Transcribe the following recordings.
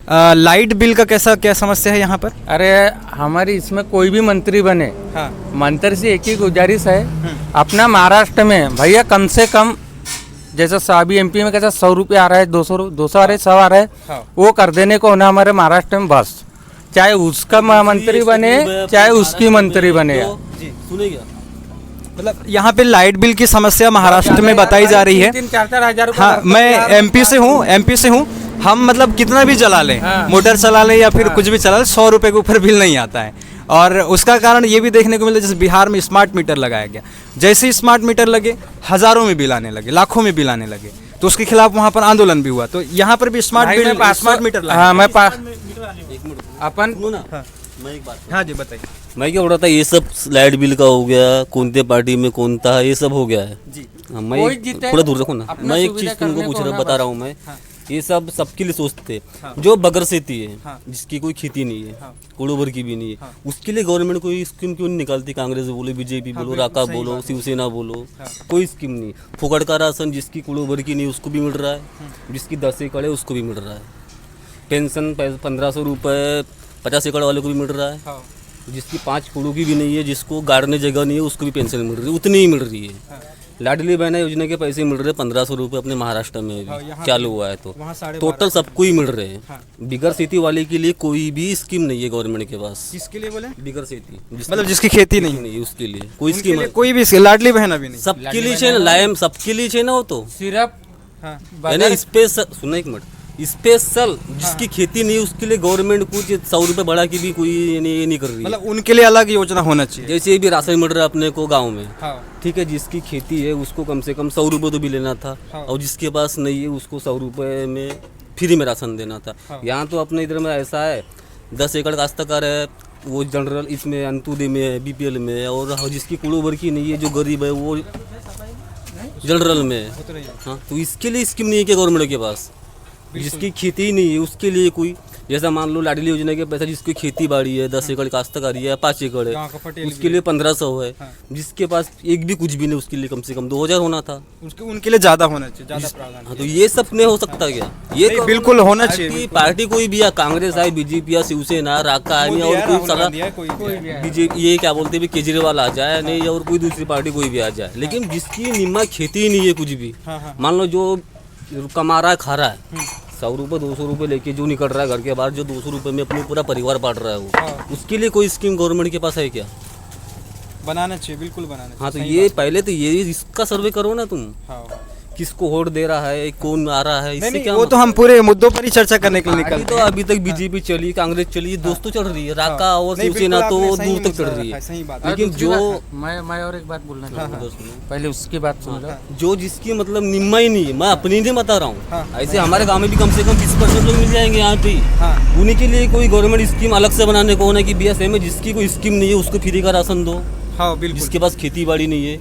Light bill का क्या समस्या है यहाँ पर? अरे हमारी इसमें कोई भी मंत्री बने, हाँ। मंत्री से एक ही गुजारिश है, अपना महाराष्ट्र में भैया कम से कम जैसे अभी एमपी में कैसा 100 रुपये आ रहा है, 200 आ रहा है, 100 आ रहा है, हाँ। वो कर देने को ना हमारे महाराष्ट्र में बस, चाहे उसका मंत्री बने चाहे उसकी मंत्री बने। जी सुनेगा, मतलब यहाँ पे लाइट बिल की समस्या महाराष्ट्र में बताई जा रही है। 3-4 हजार। हाँ, मैं एमपी से हूँ। हम मतलब कितना भी चला लें, हाँ। मोटर चला लें या फिर कुछ भी चला लें, 100 रुपये के ऊपर बिल नहीं आता है। और उसका कारण ये भी देखने को मिला, जैसे बिहार में स्मार्ट मीटर लगाया गया, जैसे ही स्मार्ट मीटर लगे हज़ारों में बिल आने लगे, लाखों में बिल आने लगे, तो उसके खिलाफ वहाँ पर आंदोलन भी हुआ। तो यहाँ पर भी स्मार्ट मीटर लगा। हाँ, मैं पास अपन मैं एक बात, हाँ जी बताइए। मैं क्या बोल रहा था, ये सब लाइट बिल का हो गया, कौनते पार्टी में कौन था, ये सब हो गया है जी। हाँ, मैं कोई जीते, थोड़ा दूर रखो ना, अपना मैं एक सुविधा चीज तुमको करने पूछ को रहा ना बता बस। रहा हूँ मैं। हाँ। ये सब सबके लिए सोचते, हाँ। जो बगर सेती है, हाँ। जिसकी कोई खेती नहीं है, हाँ। करोड़ों भर की भी नहीं है, हाँ। उसके लिए गवर्नमेंट कोई स्कीम क्यों नहीं निकालती? कांग्रेस बोलो, बीजेपी हाँ, बोलो, बिल्कुल राका सही बोलो, बात है। शिवसेना बोलो, हाँ। कोई स्कीम नहीं। फुकट का राशन जिसकी करोड़ों भर की नहीं उसको भी मिल रहा है, जिसकी 10 एकड़ है उसको भी मिल रहा है। पेंशन 1500 रुपये 50 एकड़ वाले को भी मिल रहा है, हाँ। जिसकी 5 करोड़ की भी नहीं है, जिसको गाड़ने जगह नहीं है, उसको भी पेंशन मिल रही है, उतनी ही मिल रही है। हाँ। लाडली बहना योजना के पैसे मिल रहे हैं 1500 रुपये अपने महाराष्ट्र में हाँ, भी यहाँ चालू हुआ है, तो वहाँ 12.5 टोटल सबको ही मिल रहे हैं। हाँ। बिगर खेती वाले के लिए कोई भी स्कीम नहीं है गवर्नमेंट के पास। किसके लिए बोले? बिगर खेती मतलब जिसकी खेती नहीं है, नहीं है उसके लिए कोई उनके स्कीम लिए कोई भी लाडली बहन अभी नहीं। सबके लिए छे ना, लायम सबके लिए छे ना वो तो सिर्फ हाँ। यानी स्पेशल, सुनना एक मिनट, स्पेशल जिसकी खेती नहीं है उसके लिए गवर्नमेंट कुछ 100 रुपये बढ़ा के भी कोई यानी ये नहीं कर रही है। मतलब उनके लिए अलग योजना होना चाहिए। जैसे भी राशन मिल रहा है अपने को गाँव में, हाँ। ठीक है, जिसकी खेती है उसको कम से कम 100 रुपये तो भी लेना था, हाँ। और जिसके पास नहीं है उसको 100 रुपये में फ्री में राशन देना था। हाँ। यहाँ तो अपने इधर में ऐसा है, 10 एकड़ काश्तकार है, वो जनरल इसमें अंत्योदय में है, बीपीएल में है, और जिसकी करोड़ों भर की नहीं है, जो गरीब है वो जनरल में है। हाँ, तो इसके लिए स्कीम नहीं है क्या गवर्नमेंट के पास? जिसकी खेती ही नहीं है उसके लिए कोई, जैसा मान लो लाडली योजना के पैसा जिसकी खेती बाड़ी है, 10 एकड़ काश्तकारी है, 5 एकड़ है, उसके लिए 1500 है। हाँ। जिसके पास एक भी कुछ भी नहीं उसके लिए कम से कम 2000 होना था। उनके लिए ज्यादा होना चाहिए, ज्यादा प्रावधान। हाँ, तो ये सब नहीं हो सकता क्या? ये नहीं, बिल्कुल होना चाहिए। पार्टी कोई भी या कांग्रेस है, बीजेपी या शिवसेना, राका है, और कोई सारा बीजेपी, ये क्या बोलते हैं केजरीवाल आ जाए, नहीं और कोई दूसरी पार्टी कोई भी आ जाए, लेकिन जिसकी निम्मा खेती ही नहीं है कुछ भी, मान लो जो कमा रहा है खा रहा है, 100 रुपये 200 रुपये लेके जो निकल रहा है घर के बाहर, जो 200 रुपये में अपने पूरा परिवार बांट रहा है वो, उसके लिए कोई स्कीम गवर्नमेंट के पास है क्या? बनाना चाहिए, बिल्कुल बनाना चाहिए। हाँ, तो ये पहले तो ये इसका सर्वे करो ना तुम, हाँ। किसको वोट दे रहा है, कौन आ रहा है, इससे क्या वो तो हम पूरे मुद्दों पर ही चर्चा करने के लिए पार्टी निकलते तो अभी तक बीजेपी चली, कांग्रेस चली, दोस्तों चल रही है, राका और नहीं, शिवसेना बिल्कुल तो आपने सही दूर तक मुद्दा चल रही है। सही बात है। लेकिन जो मैं और एक बात बोलना चाहूँगा, पहले उसकी बात सुन लो। जो जिसकी मतलब निम्मा ही नहीं है, मैं अपनी नहीं बता रहा हूँ, हाँ। ऐसे हमारे गांव में भी कम से कम 20% लोग मिल जाएंगे यहाँ पे। हाँ। उन्हीं के लिए कोई गवर्नमेंट स्कीम अलग से बनाने को होना कि भैया सही में जिसकी कोई स्कीम नहीं है उसको फ्री का राशन दो, हाँ बिल्कुल, जिसके पास खेती बाड़ी नहीं है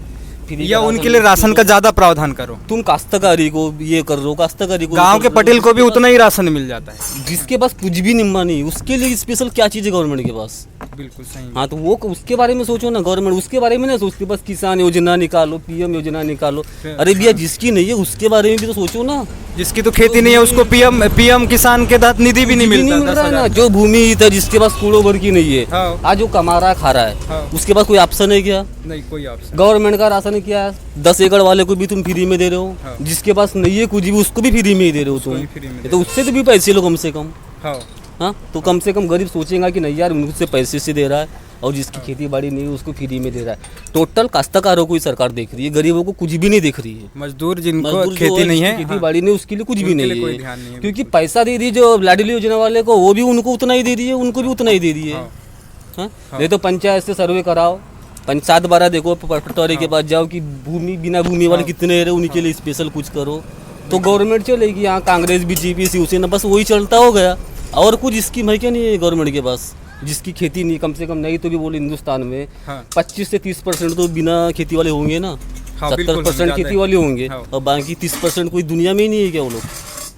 फ्री या का उनके लिए राशन का ज्यादा प्रावधान करो। तुम काश्तकारी को ये कर रहे हो, काश्तकारी को गांव के पटेल को भी उतना ही राशन मिल जाता है। जिसके पास कुछ भी निम्मा नहीं उसके लिए स्पेशल क्या चीज़ है गवर्नमेंट के पास? बिल्कुल सही। हाँ, तो वो उसके बारे में सोचो ना, गवर्नमेंट उसके बारे में नहीं सोचती, बस किसान योजना निकालो, पीएम योजना निकालो। अरे भैया जिसकी नहीं है उसके बारे में भी तो सोचो ना। जिसकी तो खेती नहीं है उसको पीएम किसान के तहत निधि भी नहीं मिल रहा है ना, जो भूमिहीन है जिसके पास करोड़ों भर की नहीं है, हाँ। आज जो कमा रहा है खा रहा है, हाँ। उसके पास कोई ऑप्शन है क्या? नहीं, कोई ऑप्शन। गवर्नमेंट का राशन क्या है? 10 एकड़ वाले को भी तुम फ्री में दे रहे हो, हाँ। जिसके पास नहीं है कुछ भी उसको भी फ्री में ही दे रहे हो तुम, फ्री में ये तो उससे तो भी पैसे लो कम से कम। हाँ। हाँ, तो कम से कम गरीब सोचेगा कि नहीं यार मुझसे पैसे से दे रहा है, और जिसकी खेती बाड़ी नहीं है उसको फ्री में दे रहा है। टोटल काश्तकारों को ही सरकार देख रही है, गरीबों को कुछ भी नहीं देख रही है। मजदूर जिनको मजदूर खेती नहीं है, खेती बाड़ी नहीं उसके लिए कुछ भी नहीं कोई है, ध्यान नहीं है। क्योंकि पैसा दे दी जो लाडली योजना वाले को, वो भी उनको उतना ही दे दिए, उनको भी उतना ही दे दिए। हाँ, नहीं तो पंचायत से सर्वे कराओ, पंचायत 12 देखो, पटवारी के पास जाओ कि भूमि बिना भूमि वाले कितने रहे, उनके लिए स्पेशल कुछ करो, तो गवर्नमेंट चलेगी। यहाँ कांग्रेस बीजेपी शिवसेना बस वही चलता हो गया, और कुछ स्कीम है क्या नहीं है गवर्नमेंट के पास? जिसकी खेती नहीं, कम से कम नहीं तो भी बोले हिंदुस्तान में 25 से 30% तो बिना खेती वाले होंगे ना, 70% खेती वाले होंगे, और बाकी 30% कोई दुनिया में ही नहीं है क्या वो लोग?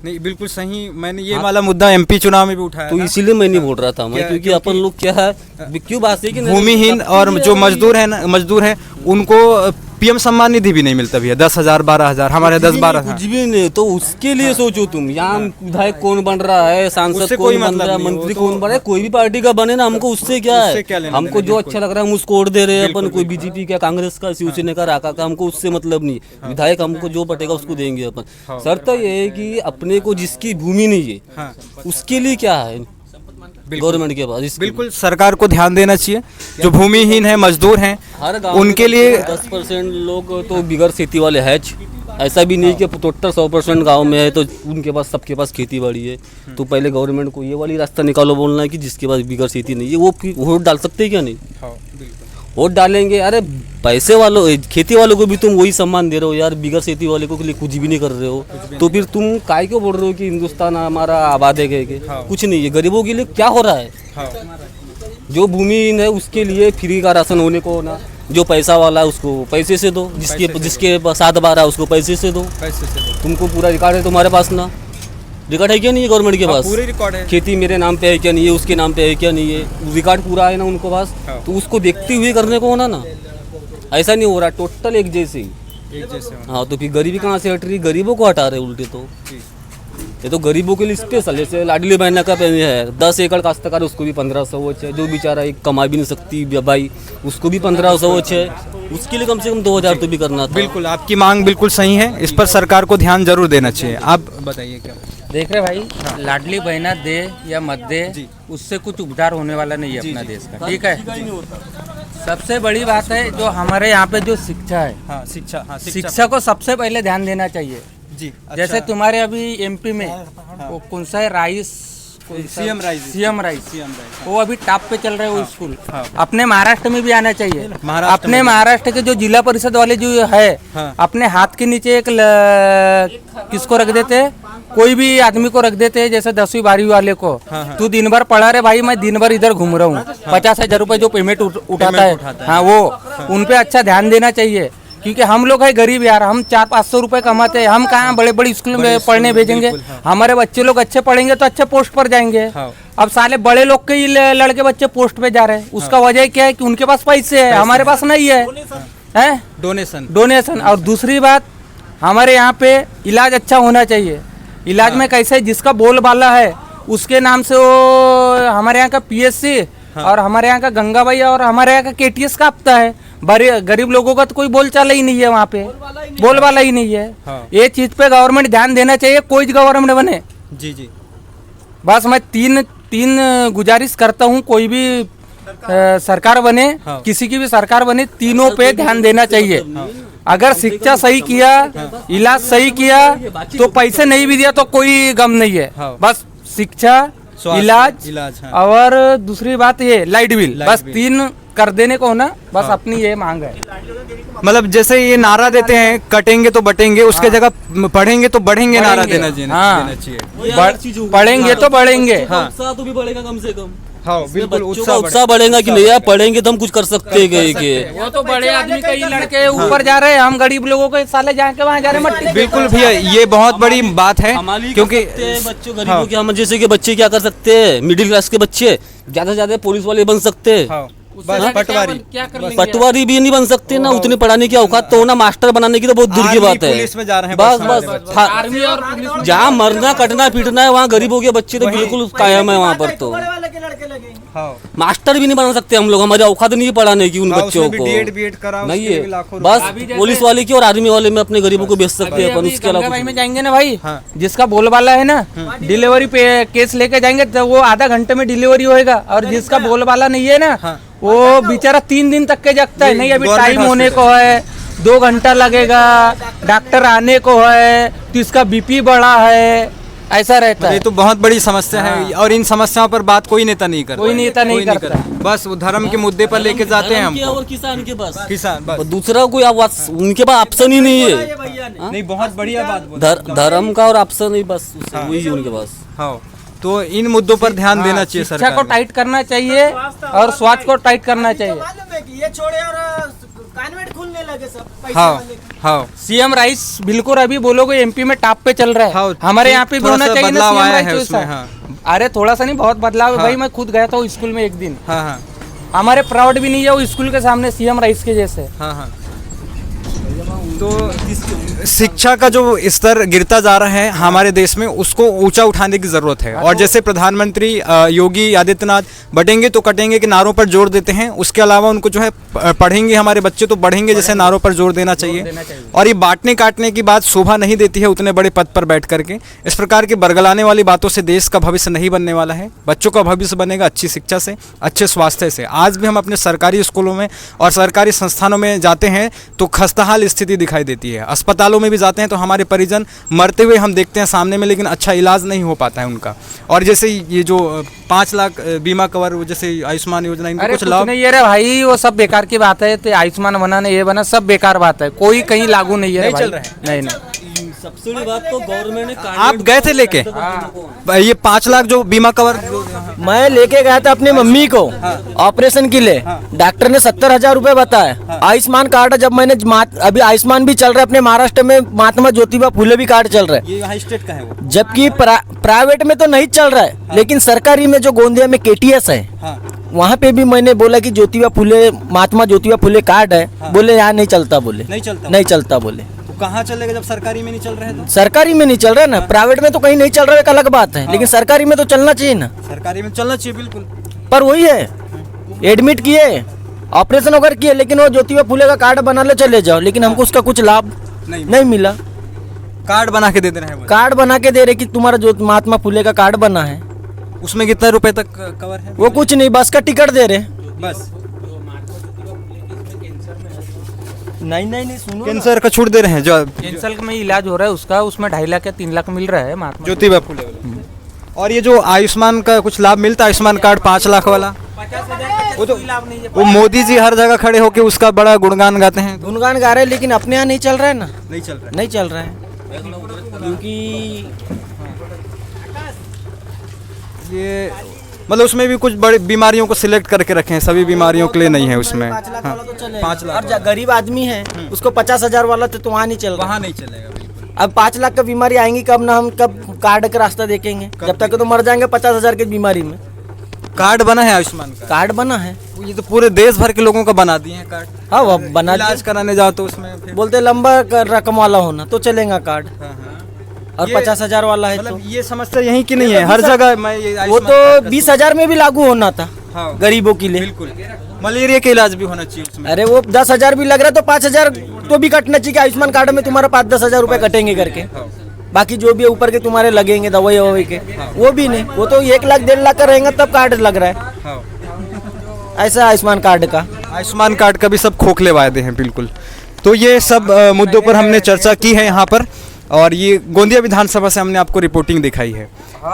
नहीं, बिल्कुल सही। मैंने ये वाला मुद्दा एमपी चुनाव में भी उठाया तो इसीलिए मैं नहीं बोल रहा था मैं, क्योंकि अपन लोग क्या है, क्यों बात है कि भूमिहीन और जो मजदूर है उनको पीएम सम्मान निधि भी नहीं मिलता भैया, 10,000 12,000, हमारे 10-12। कुछ भी नहीं, तो उसके लिए सोचो तुम। यहाँ विधायक कौन बन रहा है, सांसद उससे कौन कोई बन मतलब रहा है, नहीं, वो मंत्री तो- कौन बन रहा है, कोई भी पार्टी का बने ना, हमको उससे क्या उससे क्या है। लेना हमको देना, जो बिल्कुल। अच्छा लग रहा है हम उसको वोट दे रहे हैं, अपन कोई बीजेपी का, कांग्रेस का, शिवसेना का, राका का, हमको उससे मतलब नहीं। विधायक हमको जो पटेगा उसको देंगे अपन। शर्त तो ये है कि अपने को जिसकी भूमि नहीं है हाँ, उसके लिए क्या है गवर्नमेंट के पास, इसके बिल्कुल सरकार को ध्यान देना चाहिए। जो भूमिहीन है, मजदूर हैं, हर गांव में उनके लिए 10% लोग तो बिगर खेती वाले हैं। ऐसा भी नहीं कि टोटल 100% गांव में है तो उनके पास, सबके पास खेती बाड़ी है। तो पहले गवर्नमेंट को ये वाली रास्ता निकालो, बोलना है कि जिसके पास बिगर खेती नहीं है वो वोट डाल सकते हैं क्या? नहीं वोट डालेंगे। अरे पैसे वालों, खेती वालों को भी तुम वही सम्मान दे रहे हो यार, बिगर खेती वाले को के लिए कुछ भी नहीं कर रहे हो। तो फिर तुम काय क्यों बोल रहे हो कि हिंदुस्तान हमारा आबाद है के? कुछ नहीं है। गरीबों के लिए क्या हो रहा है? जो भूमिहीन है उसके लिए फ्री का राशन होने को ना, जो पैसा वाला है उसको पैसे से दो, जिसके साथ बारह उसको पैसे से दो। तुमको पूरा रिकॉर्ड है तुम्हारे पास ना? रिकॉर्ड है क्या नहीं है गवर्नमेंट के पास? पूरे रिकॉर्ड है। खेती मेरे नाम पे है क्या नहीं है, उसके नाम पे है क्या नहीं है, रिकॉर्ड पूरा है ना उनके पास। तो उसको देखते हुए करने को होना ना, ऐसा नहीं हो रहा टोटल एक जैसे ही। हाँ, तो फिर गरीबी कहाँ से हट रही? गरीबों को हटा रहे उल्टे। तो ये तो गरीबों के लिए स्पेशल, जैसे लाडली बहना का है 10 एकड़ काश्तकार, उसको भी 1500 है। जो बेचारा एक कमा भी नहीं सकती भाई, उसको भी 1500 है। उसके लिए कम से कम 2000 तो भी करना था। बिल्कुल, आपकी मांग बिल्कुल सही है, इस पर सरकार को ध्यान जरूर देना चाहिए। आप बताइए क्या? देख रहे भाई, लाडली बहना दे या मत दे, उससे कुछ उद्धार होने वाला नहीं है अपना देश का, ठीक है। सबसे बड़ी बात है जो हमारे यहाँ पे जो शिक्षा है, हाँ, शिक्षा शिक्षा को सबसे पहले ध्यान देना चाहिए। जी। जैसे तुम्हारे अभी एमपी में वो कौन सा है, राइस, सीएम राइस, वो अभी टॉप पे चल रहे हैं वो स्कूल। अपने महाराष्ट्र में भी आना चाहिए। महाराष्ट्र अपने में महाराष्ट्र के जो जिला परिषद वाले जो है, अपने हाथ के नीचे एक किसको रख देते हैं, कोई भी आदमी को रख देते हैं, जैसे 10वीं 12वीं वाले को। तू दिन भर पढ़ा रहे भाई, मैं दिन भर इधर घूम रहा हूँ, 50,000 रुपए जो पेमेंट उठाता है, हाँ वो उन पे अच्छा ध्यान देना चाहिए। क्योंकि हम लोग है गरीब यार, हम 400-500 रुपए कमाते हैं, हम कहाँ बड़े बड़े स्कूल में पढ़ने भेजेंगे? हमारे बच्चे लोग अच्छे पढ़ेंगे तो अच्छे पोस्ट पर जाएंगे। अब साले बड़े लोग के ही लड़के बच्चे पोस्ट पे जा रहे हैं, उसका वजह क्या है कि उनके पास पैसे है, हमारे पास नहीं है। डोनेशन। और दूसरी बात, हमारे यहाँ पे इलाज अच्छा होना चाहिए। इलाज में कैसे, जिसका बोलबाला है उसके नाम से वो हमारे यहाँ का PSC और हमारे यहाँ का गंगाबाई और हमारे यहाँ का KTS का हफ्ता है। बड़े गरीब लोगों का तो कोई बोलचाल ही नहीं है, वहाँ पे बोलबाला ही नहीं है। ये चीज पे गवर्नमेंट ध्यान देना चाहिए, कोई गवर्नमेंट बने। जी। बस मैं तीन गुजारिश करता हूँ, कोई भी सरकार बने, किसी की भी सरकार बने, तीनों पे ध्यान देना चाहिए। अगर शिक्षा सही किया, इलाज सही किया, तो पैसे नहीं भी दिया तो कोई गम नहीं है। बस शिक्षा, इलाज और दूसरी बात ये लाइट बिल, बस 3 कर देने को ना, बस अपनी ये मांग है। मतलब जैसे ये नारा देते हैं, कटेंगे तो बटेंगे, उसके जगह पढ़ेंगे तो बढ़ेंगे, नारा देना चाहिए। पढ़ेंगे तो बढ़ेंगे, उत्साह तो भी बढ़ेगा कम से कम। हाँ, बिल्कुल उत्साह बढ़ेगा कि नहीं यार, पढ़ेंगे तो हम कुछ कर सकते हैं। वो तो बड़े आदमी कई लड़के ऊपर जा रहे हैं, हम गरीब लोगों के साले जाके वहाँ जा रहे हैं मट्टी। बिल्कुल भैया, ये बहुत बड़ी बात है, क्योंकि बच्चों गरीबों के, हम जैसे के बच्चे क्या कर सकते हैं, मिडिल क्लास के बच्चे ज्यादा से ज्यादा पुलिस वाले बन सकते हैं। बस पटवारी भी नहीं बन सकते ना, उतने पढ़ाने की औकात तो ना, मास्टर बनाने की तो बहुत दूर की बात है। पुलिस में जा रहे हैं बस आर्मी और पुलिस, जहाँ मरना कटना पीटना है वहाँ गरीबों के बच्चे तो बिल्कुल कायम है वहाँ पर। तो मास्टर भी नहीं बना सकते हम लोग, हमारी औकात नहीं पढ़ाने की उन बच्चों को, नहीं है। बस पुलिस वाले की और आर्मी वाले में अपने गरीबों को बेच सकते हैं अपन, उसके अलावा में जाएंगे ना भाई, जिसका बोलबाला है ना, डिलीवरी पे केस लेके जाएंगे तो वो आधा घंटे में डिलीवरी होएगा, और जिसका बोलबाला नहीं है ना, वो बेचारा 3 दिन तक के जगता है। नहीं, अभी टाइम होने को है, 2 घंटा लगेगा, डॉक्टर आने को है, तो इसका BP बढ़ा है, ऐसा रहता है। ये तो बहुत बड़ी समस्या है, और इन समस्याओं पर बात कोई नेता नहीं करता। कोई नेता नहीं करता। बस वो धर्म के मुद्दे पर लेके जाते हैं हम, और किसान के पास, किसान बस। दूसरा कोई आवाज उनके पास ऑप्शन ही नहीं है। नहीं, बहुत बढ़िया बात। धर्म का और ऑप्शन ही बस वही है उनके पास। हाँ, तो इन मुद्दों पर ध्यान देना चाहिए शिक्षा सरकार को टाइट करना चाहिए और स्वास्थ्य को टाइट करना चाहिए। ये छोड़े और कॉन्वेंट खुलने लगे सब पैसे हाँ वाले। हाँ, सीएम राइस बिल्कुल अभी बोलोगे MP में टॉप पे चल रहा है। हाँ, हमारे यहाँ पे भी थोड़ा होना सा चाहिए ना बदलाव CM आया राइस है जैसा। उसमें, हाँ। अरे थोड़ा सा नहीं, बहुत बदलाव है हाँ। भाई। मैं खुद गया था वो स्कूल में एक दिन, हाँ हाँ हमारे प्राउड भी नहीं है वो स्कूल के सामने CM राइस के जैसे। हाँ हाँ, तो शिक्षा का जो स्तर गिरता जा रहा है हमारे देश में, उसको ऊंचा उठाने की ज़रूरत है। और जैसे प्रधानमंत्री योगी आदित्यनाथ बटेंगे तो कटेंगे के नारों पर जोर देते हैं, उसके अलावा उनको जो है पढ़ेंगे हमारे बच्चे तो बढ़ेंगे जैसे नारों पर जोर देना चाहिए। और ये बांटने काटने की बात शोभा नहीं देती है उतने बड़े पद पर बैठ करके। इस प्रकार की बरगलाने वाली बातों से देश का भविष्य नहीं बनने वाला है। बच्चों का भविष्य बनेगा अच्छी शिक्षा से, अच्छे स्वास्थ्य से। आज भी हम अपने सरकारी स्कूलों में और सरकारी संस्थानों में जाते हैं तो खस्ताहाल स्थिति दिखाई देती है। अस्पतालों में भी जाते हैं तो हमारे परिजन मरते हुए हम देखते हैं सामने में, लेकिन अच्छा इलाज नहीं हो पाता है उनका। और जैसे ये जो 5 लाख बीमा कवर, जैसे आयुष्मान योजना, इनको अरे कुछ कुछ लाभ नहीं है रे भाई, वो सब बेकार की बात है। तो आयुष्मान बना ने ये बना, सब बेकार बात है, कोई कहीं लागू नहीं है नहीं भाई। चल रहा है। नहीं सबसे बड़ी बात तो गवर्नमेंट ने आप गए थे लेके ये 5 लाख जो बीमा कवर? मैं लेके गया था अपनी मम्मी को ऑपरेशन के लिए। डॉक्टर ने 70,000 रुपए बताया। आयुष्मान कार्ड जब मैंने अभी आयुष्मान भी चल रहा है अपने महाराष्ट्र में, महात्मा ज्योतिबा फुले भी कार्ड चल रहा है, ये हाई स्टेट का है वो। जबकि प्राइवेट में तो नहीं चल रहा है। लेकिन सरकारी में जो गोंदिया में KTS है, वहाँ पे भी मैंने बोला कि ज्योतिबा फुले, महात्मा ज्योतिबा फुले कार्ड है। बोले यहाँ नहीं चलता, बोले नहीं चलता बोले। तो कहाँ चलेगा जब सरकारी में नहीं चल रहा है? तो सरकारी में नहीं चल रहा है ना, प्राइवेट में तो कहीं नहीं चल रहा है, एक अलग बात है। लेकिन सरकारी में तो चलना चाहिए ना। सरकारी में चलना चाहिए बिल्कुल। पर वही है, एडमिट किए, ऑपरेशन वगैरह किए, लेकिन वो ज्योतिबा फुले का कार्ड बना ले चले जाओ, लेकिन हमको उसका कुछ लाभ नहीं मिला। कार्ड बना के दे रहे हैं, कार्ड बना के दे रहे कि तुम्हारा जो महात्मा फुले का कार्ड बना है, उसमें कितना रुपए तक कवर है? वो कुछ नहीं, बस का टिकट दे रहे। बस नहीं सुनो, कैंसर का छूट दे रहे हैं जो कैंसर में इलाज हो रहा है उसका, उसमें 2.5 लाख या 3 लाख मिल रहा है महात्मा। ज्योतिबा फुले वाला। और ये जो आयुष्मान का कुछ लाभ मिलता है, आयुष्मान कार्ड 5 लाख वाला, वो तो वो मोदी जी हर जगह खड़े होके उसका बड़ा गुणगान गाते हैं। गुणगान गा रहे हैं, लेकिन अपने यहाँ नहीं चल रहा है ना। नहीं चल रहा नहीं चल रहा है क्योंकि ये मतलब उसमें भी कुछ बड़ी बीमारियों को सिलेक्ट करके रखे हैं, सभी बीमारियों के लिए नहीं है उसमें। 5 लाख वाला तो चलेगा। 5 लाख और गरीब आदमी है उसको 50,000 वाला तो वहाँ नहीं चल रहा। वहाँ नहीं चलेगा बिल्कुल। अब 5 लाख का बीमारी आएंगी कब ना, हम कब कार्ड का रास्ता देखेंगे? जब तक तो मर जाएंगे 50,000 की बीमारी में। कार्ड बना है आयुष्मान का? कार्ड बना है, ये तो पूरे देश भर के लोगों का बना दिए हैं कार्ड। हाँ वो बना इलाज कराने जाओ तो उसमें फिर बोलते लंबा रकम वाला होना तो चलेगा कार्ड, और ये 50,000 वाला है तो मतलब ये समस्या यहीं की नहीं है, हर जगह मैं ये वो आयुष्मान तो कार्ड का 20,000 में भी लागू होना था हाँ। गरीबों के लिए। बिल्कुल, मलेरिया का इलाज भी होना चाहिए उसमें। अरे वो 10,000 भी लग रहा है तो 5,000 तो भी कटना चाहिए कि आयुष्मान कार्ड में तुम्हारा 5-10 हजार रुपए कटेंगे करके। बाकी जो भी ऊपर के तुम्हारे लगेंगे दवाई ववाई के, वो भी नहीं। वो तो 1 लाख 1.5 लाख का रहेगा तब कार्ड लग रहा है। ऐसा आयुष्मान कार्ड का, आयुष्मान कार्ड का भी सब खोखले वायदे हैं बिल्कुल। तो ये सब मुद्दों पर हमने चर्चा की है यहाँ पर, और ये गोंदिया विधानसभा से हमने आपको रिपोर्टिंग दिखाई है।